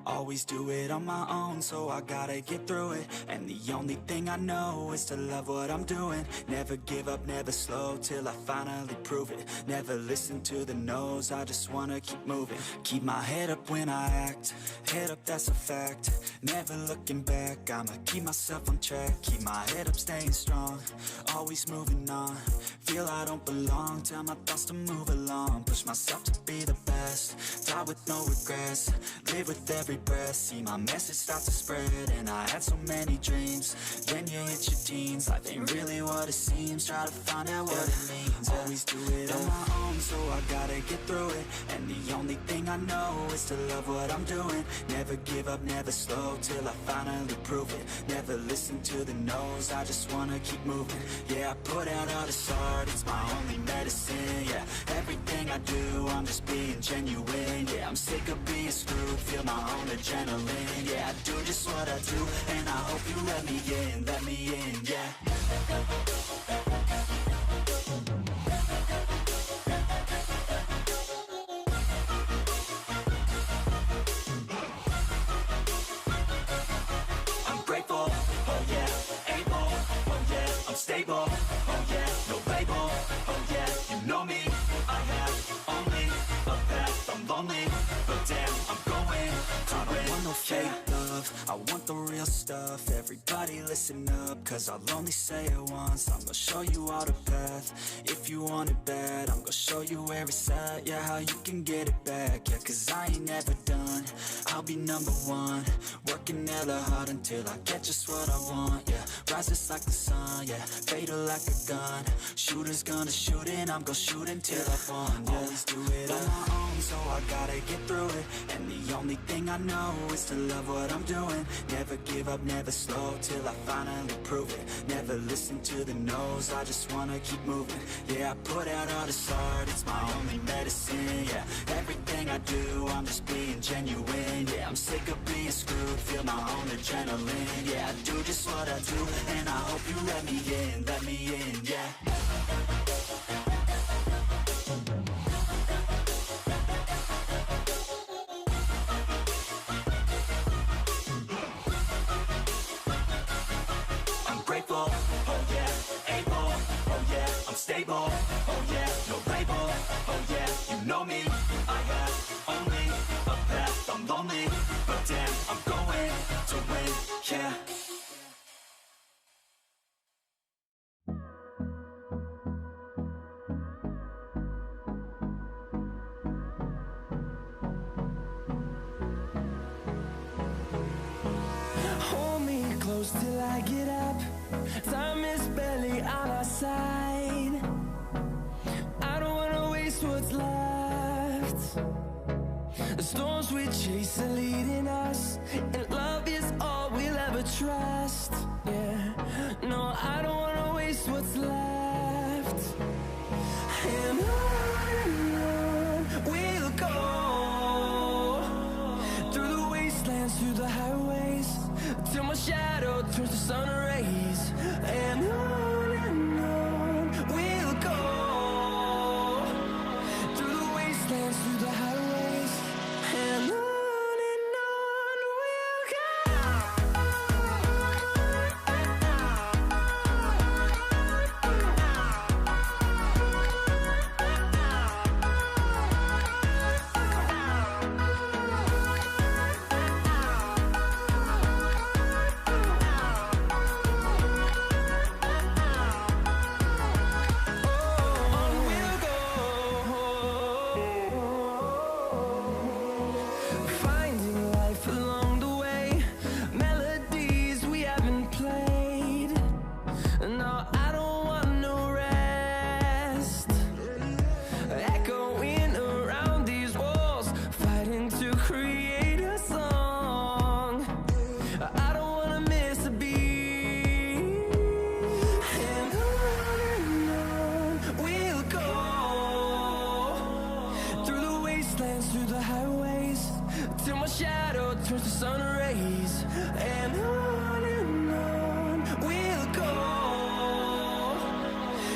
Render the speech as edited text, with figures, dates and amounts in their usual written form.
Always do it on my own, so I gotta get through it. And the only thing I know is to love what I'm doing. Never give up, never slow, till I finally prove it. Never listen to the no's, I just wanna keep moving. Keep my head up when I act, head up, that's a fact. Never looking back, I'ma keep myself on track. Keep my head up, staying strong, always moving on. Feel I don't belong, tell my thoughts to move along. Push myself to be the best, die with no regrets. Live with every breath, see my message start to spread. And I had so many dreams, then you hit your teens. Life ain't really what it seems, try to find out what it means. Always do it on my own, so I gotta get through it. And the only thing I know is to love what I'm doing. Never give up, never slow, till I finally prove it. Never listen to the no's, I just wanna keep moving. Yeah, I put out all this art, it's my only medicine. Yeah, everything I do, I'm just being genuine. Yeah, I'm sick of being screwed, feel my own adrenaline. Yeah, I do just what I do, and I hope you let me in, yeah. I'm grateful, oh yeah, able, oh yeah, I'm stable, oh yeah, no label, oh yeah, you know me, I have only a path, I'm lonely, but damn, I'm going to win. I don't want no fake love, I want the real stuff. Everybody listen up, cause I'll only say it once. I'm gonna show you all the path, if you want it bad. I'm gonna show you where it's at, yeah, how you can get it back. Yeah, cause I ain't never done, I'll be number one. Working hella hard until I get just what I want, yeah. Rises like the sun, yeah, fatal like a gun. Shooter's gonna shoot and I'm gonna shoot until I've won, yeah. Always do it on my own, so I gotta get through it. And the only thing I know is to love what I'm doing. Never give up, never slow, till I finally prove it. Never listen to the no's, I just wanna keep moving. Yeah, I put out all this art, it's my only medicine. Yeah, everything I do, I'm just being genuine. Yeah, I'm sick of being screwed, feel my own adrenaline. Yeah, I do just what I do, and I hope you let me in, yeah. Grateful, oh yeah, able, oh yeah, I'm stable, oh yeah, no label, oh yeah, you know me, I have only a path, I'm lonely, but damn, I'm going to win, yeah. Hold me close till I get up. Time is barely on our side. I don't wanna waste what's left. The storms we chase are leading us, and love is all we'll ever trust. Yeah, no, I don't wanna waste what's left.